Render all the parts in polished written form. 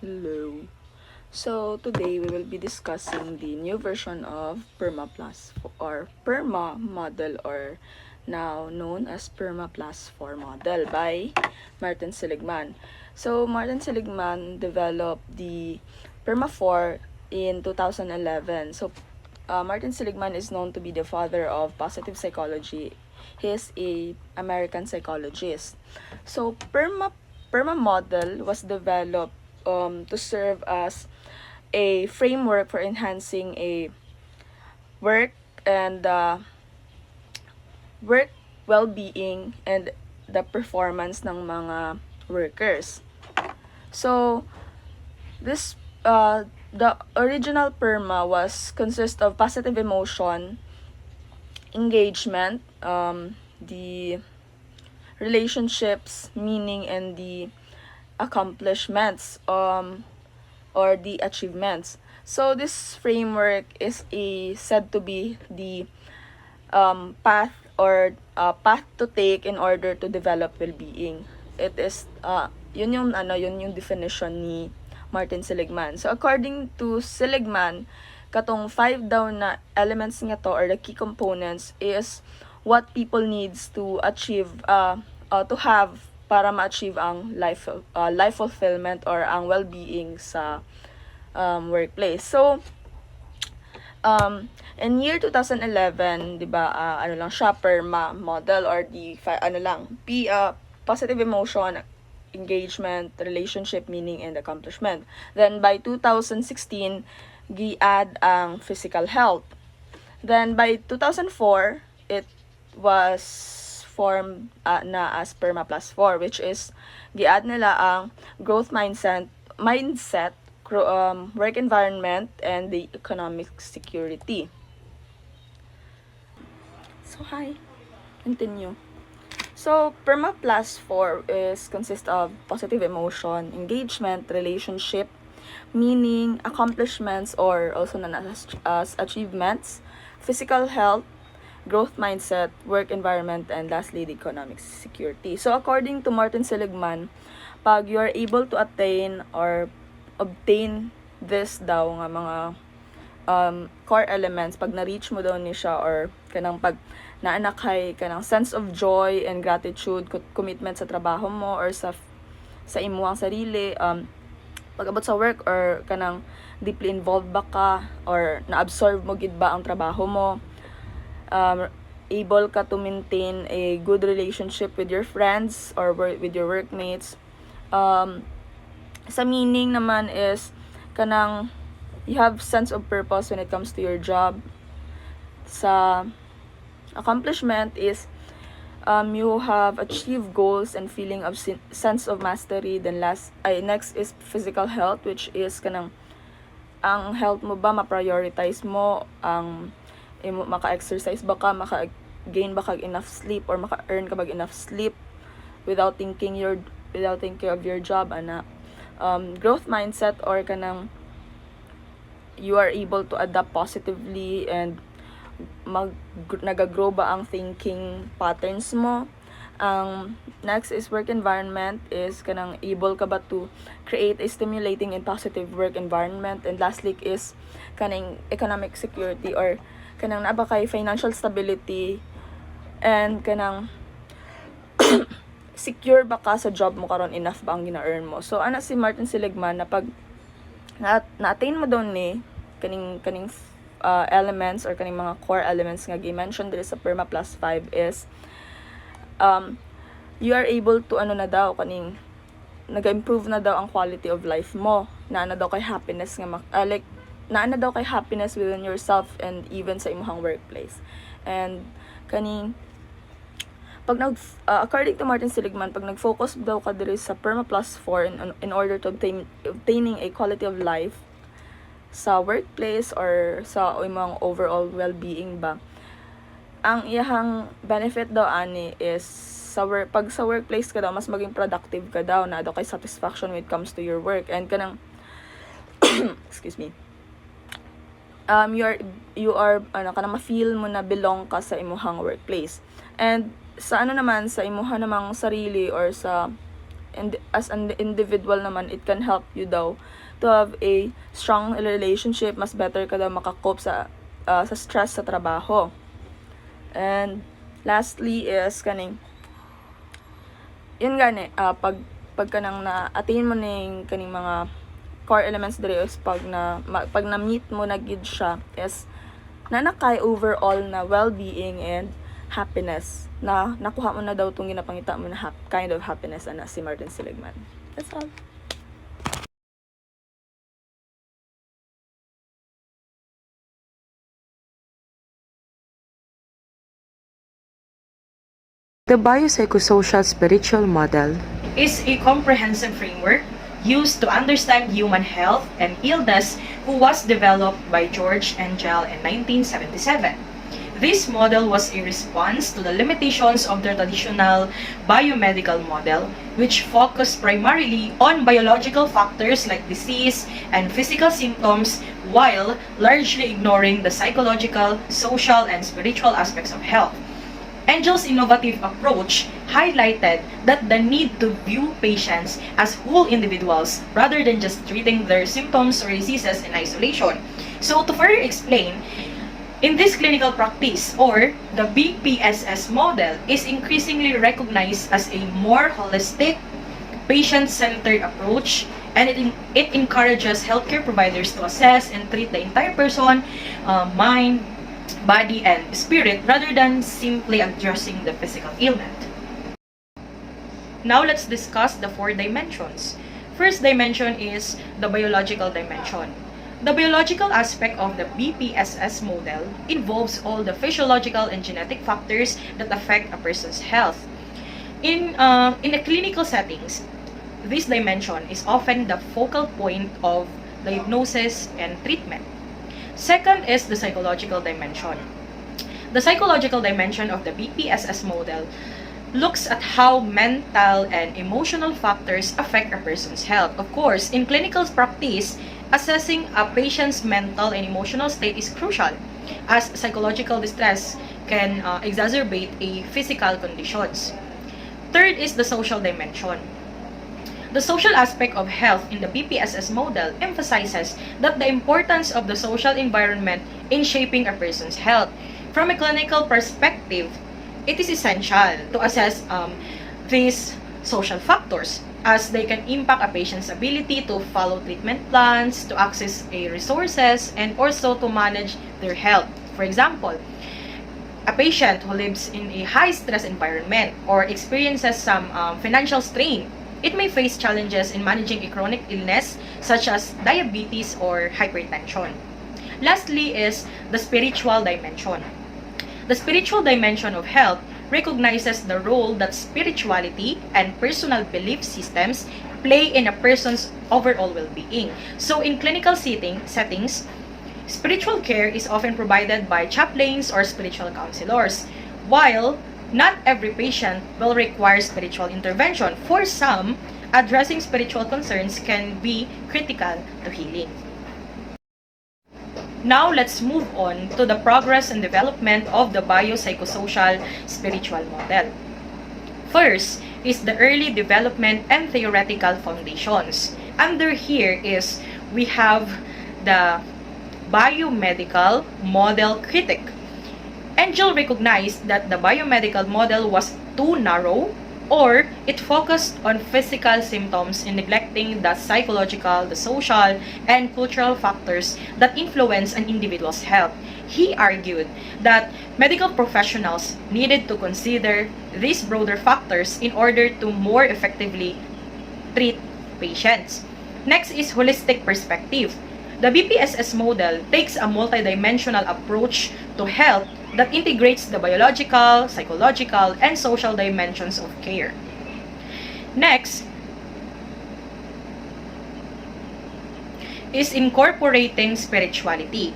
Hello. So today we will be discussing the new version of Perma Plus or Perma model, or now known as Perma Plus 4 model by Martin Seligman. So Martin Seligman developed the Perma 4 in 2011. So Martin Seligman is known to be the father of positive psychology. He is a American psychologist. So Perma model was developed to serve as a framework for enhancing a work and work well-being and the performance ng mga workers. So this the original PERMA was consist of positive emotion, engagement, the relationships, meaning, and the accomplishments, or the achievements. So this framework is said to be the path, or path to take in order to develop well-being. It is yun yung definition ni Martin Seligman. So according to Seligman, katong 5 daw na elements nga to, or the key components, is what people needs to achieve, to have para ma-achieve ang life fulfillment or ang well-being sa workplace. So in year 2011, 'di ba, ano lang siya, PERMA model, or the positive emotion, engagement, relationship, meaning, and accomplishment. Then by 2016, gi-add ang physical health. Then by 2004, it was formed na as PERMA plus 4, which is gi-add nila ang growth mindset, work environment, and the economic security. So hi, continue. So PERMA plus 4 is consist of positive emotion, engagement, relationship, meaning, accomplishments, or also known as achievements, physical health, growth mindset, work environment, and lastly, the economic security. So according to Martin Seligman, pag you are able to attain or obtain this daw nga mga core elements, pag na-reach mo daw ni siya, or kanang pag naanakay kanang sense of joy and gratitude, commitment sa trabaho mo or sa imuhang sarili, pag-abot sa work, or kanang deeply involved ba ka, or na-absorb mo gid ba ang trabaho mo, able ka to maintain a good relationship with your friends or with your workmates. Sa meaning naman is kanang you have sense of purpose when it comes to your job. Sa accomplishment is you have achieved goals and feeling of sense of mastery. Then next is physical health, which is kanang ang health mo ba ma-prioritize mo, ang maka-exercise ba ka, maka-gain ba kag enough sleep, or maka-earn ka ba enough sleep without thinking of your job, ana. Growth mindset, or kanang you are able to adapt positively and nagagrow ba ang thinking patterns mo. Next is work environment, is kanang able ka ba to create a stimulating and positive work environment. And lastly is kanang economic security, or kanang naa ba kay financial stability, and kanang secure ba ka sa job mo karon, enough ba ang gina-earn mo. So ana si Martin Seligman na pag na-attain mo daw ni kaning elements, or kaning mga core elements nga gi-mention diri sa PERMA plus 5 is you are able to na daw kaning nag-improve na daw ang quality of life mo, na daw kay happiness nga na daw kay happiness within yourself and even sa imong workplace. And kaning pag according to Martin Seligman, pag nag-focus daw ka diri sa PERMA plus 4 in order to obtaining a quality of life sa workplace or sa imong overall well-being ba, ang iyahang benefit daw ani is pag sa workplace ka daw, mas maging productive ka daw, na daw kay satisfaction when it comes to your work, and kanang excuse me, you are kanang ma-feel mo na belong ka sa imong workplace. And sa naman sa imuha namang sarili, or sa and as an individual naman, it can help you daw to have a strong relationship, mas better ka daw makakope sa stress sa trabaho. And lastly is kaning yun gani pag kanang na-attain mo ning kaning mga core elements diri is pag na meet mo na gid siya is nanakay overall na well-being and happiness na nakuha mo na daw tong ginapangita mo na kind of happiness ana si Martin Seligman. That's all. The biopsychosocial spiritual model is a comprehensive framework used to understand human health and illness who was developed by George Engel in 1977. This model was a response to the limitations of the traditional biomedical model, which focused primarily on biological factors like disease and physical symptoms, while largely ignoring the psychological, social, and spiritual aspects of health. Engel's innovative approach highlighted that the need to view patients as whole individuals rather than just treating their symptoms or diseases in isolation. So to further explain, in this clinical practice, or the BPSS model is increasingly recognized as a more holistic, patient-centered approach, and it encourages healthcare providers to assess and treat the entire person, mind, body, and spirit rather than simply addressing the physical ailment. Now let's discuss the 4 dimensions. First dimension is the biological dimension. The biological aspect of the BPSS model involves all the physiological and genetic factors that affect a person's health. In the clinical settings, this dimension is often the focal point of diagnosis and treatment. Second is the psychological dimension. The psychological dimension of the BPSS model looks at how mental and emotional factors affect a person's health. Of course, in clinical practice, assessing a patient's mental and emotional state is crucial, as psychological distress can exacerbate a physical conditions. Third is the social dimension. The social aspect of health in the BPSS model emphasizes that the importance of the social environment in shaping a person's health. From a clinical perspective, it is essential to assess these social factors, as they can impact a patient's ability to follow treatment plans, to access resources, and also to manage their health. For example, a patient who lives in a high-stress environment or experiences some financial strain, it may face challenges in managing a chronic illness such as diabetes or hypertension. Lastly is the spiritual dimension. The spiritual dimension of health recognizes the role that spirituality and personal belief systems play in a person's overall well-being. So in clinical settings, spiritual care is often provided by chaplains or spiritual counselors, while not every patient will require spiritual intervention. For some, addressing spiritual concerns can be critical to healing. Now, let's move on to the progress and development of the biopsychosocial spiritual model. First is the early development and theoretical foundations. Under here is we have the biomedical model critic. Engel recognized that the biomedical model was too narrow, or it focused on physical symptoms and neglecting the psychological, the social, and cultural factors that influence an individual's health. He argued that medical professionals needed to consider these broader factors in order to more effectively treat patients. Next is holistic perspective. The BPSS model takes a multidimensional approach to health that integrates the biological, psychological, and social dimensions of care. Next is incorporating spirituality.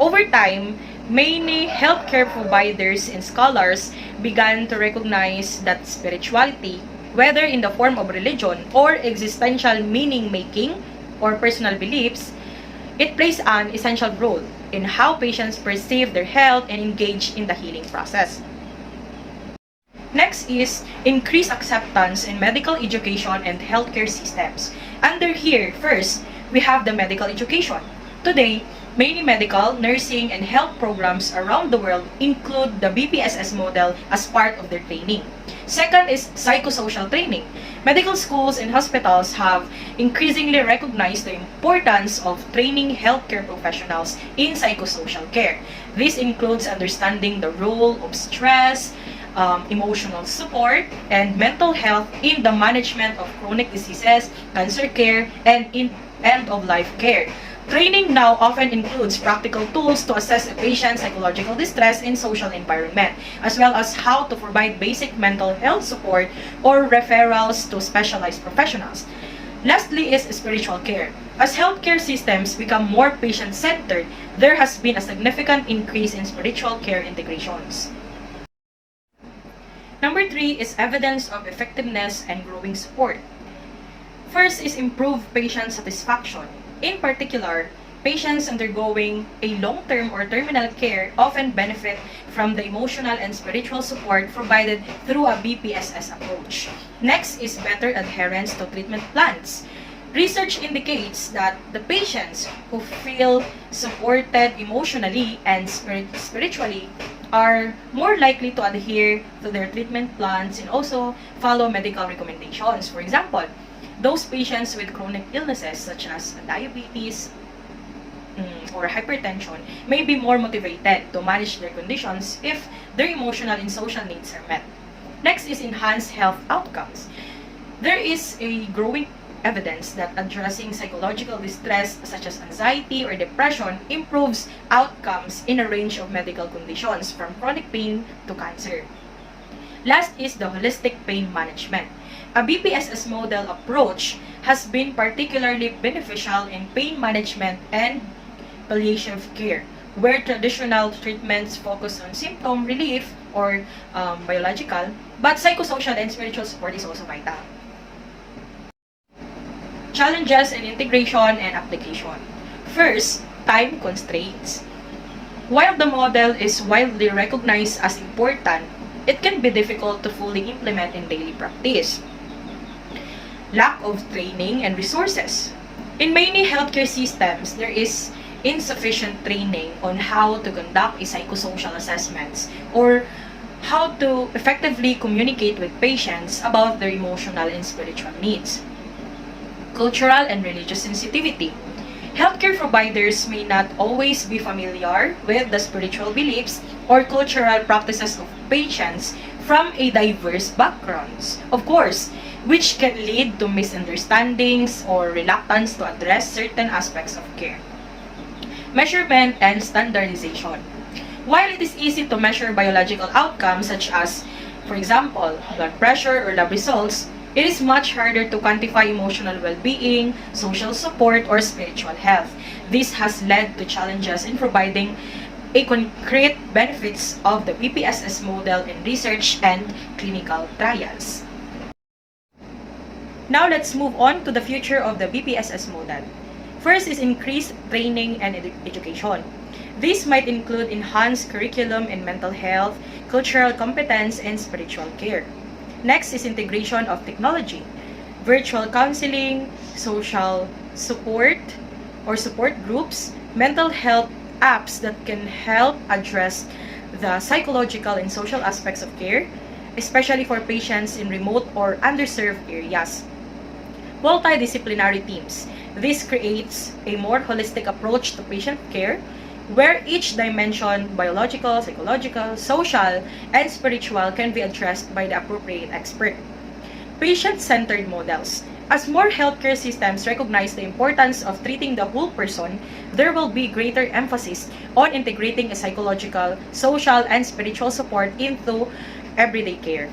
Over time, many healthcare providers and scholars began to recognize that spirituality, whether in the form of religion or existential meaning-making or personal beliefs, it plays an essential role in how patients perceive their health and engage in the healing process. Next is increased acceptance in medical education and healthcare systems. Under here, first, we have the medical education. Today, many medical, nursing, and health programs around the world include the BPSS model as part of their training. Second is psychosocial training. Medical schools and hospitals have increasingly recognized the importance of training healthcare professionals in psychosocial care. This includes understanding the role of stress, emotional support, and mental health in the management of chronic diseases, cancer care, and in end-of-life care. Training now often includes practical tools to assess a patient's psychological distress in social environment, as well as how to provide basic mental health support or referrals to specialized professionals. Lastly is spiritual care. As healthcare systems become more patient-centered, there has been a significant increase in spiritual care integrations. Number 3 is evidence of effectiveness and growing support. First is improved patient satisfaction. In particular, patients undergoing a long-term or terminal care often benefit from the emotional and spiritual support provided through a BPSS approach. Next is better adherence to treatment plans. Research indicates that the patients who feel supported emotionally and spiritually are more likely to adhere to their treatment plans and also follow medical recommendations. For example, those patients with chronic illnesses such as diabetes or hypertension may be more motivated to manage their conditions if their emotional and social needs are met. Next is enhanced health outcomes. There is a growing evidence that addressing psychological distress such as anxiety or depression improves outcomes in a range of medical conditions from chronic pain to cancer. Last is the holistic pain management. A BPSS model approach has been particularly beneficial in pain management and palliative care, where traditional treatments focus on symptom relief or biological, but psychosocial and spiritual support is also vital. Challenges in integration and application. First, time constraints. While the model is widely recognized as important, it can be difficult to fully implement in daily practice. Lack of training and resources. In many healthcare systems, there is insufficient training on how to conduct a psychosocial assessments or how to effectively communicate with patients about their emotional and spiritual needs. Cultural and religious sensitivity. Healthcare providers may not always be familiar with the spiritual beliefs or cultural practices of patients from a diverse backgrounds, of course, which can lead to misunderstandings or reluctance to address certain aspects of care. Measurement and standardization. While it is easy to measure biological outcomes such as, for example, blood pressure or lab results, it is much harder to quantify emotional well-being, social support, or spiritual health. This has led to challenges in providing a concrete benefits of the BPSS model in research and clinical trials. Now let's move on to the future of the BPSS model. First is increased training and education. This might include enhanced curriculum in mental health, cultural competence, and spiritual care. Next is integration of technology, virtual counseling, social support or support groups, mental health apps that can help address the psychological and social aspects of care, especially for patients in remote or underserved areas. Multidisciplinary teams. This creates a more holistic approach to patient care where each dimension, biological, psychological, social, and spiritual, can be addressed by the appropriate expert. Patient-centered models. As more healthcare systems recognize the importance of treating the whole person, there will be greater emphasis on integrating a psychological, social, and spiritual support into everyday care.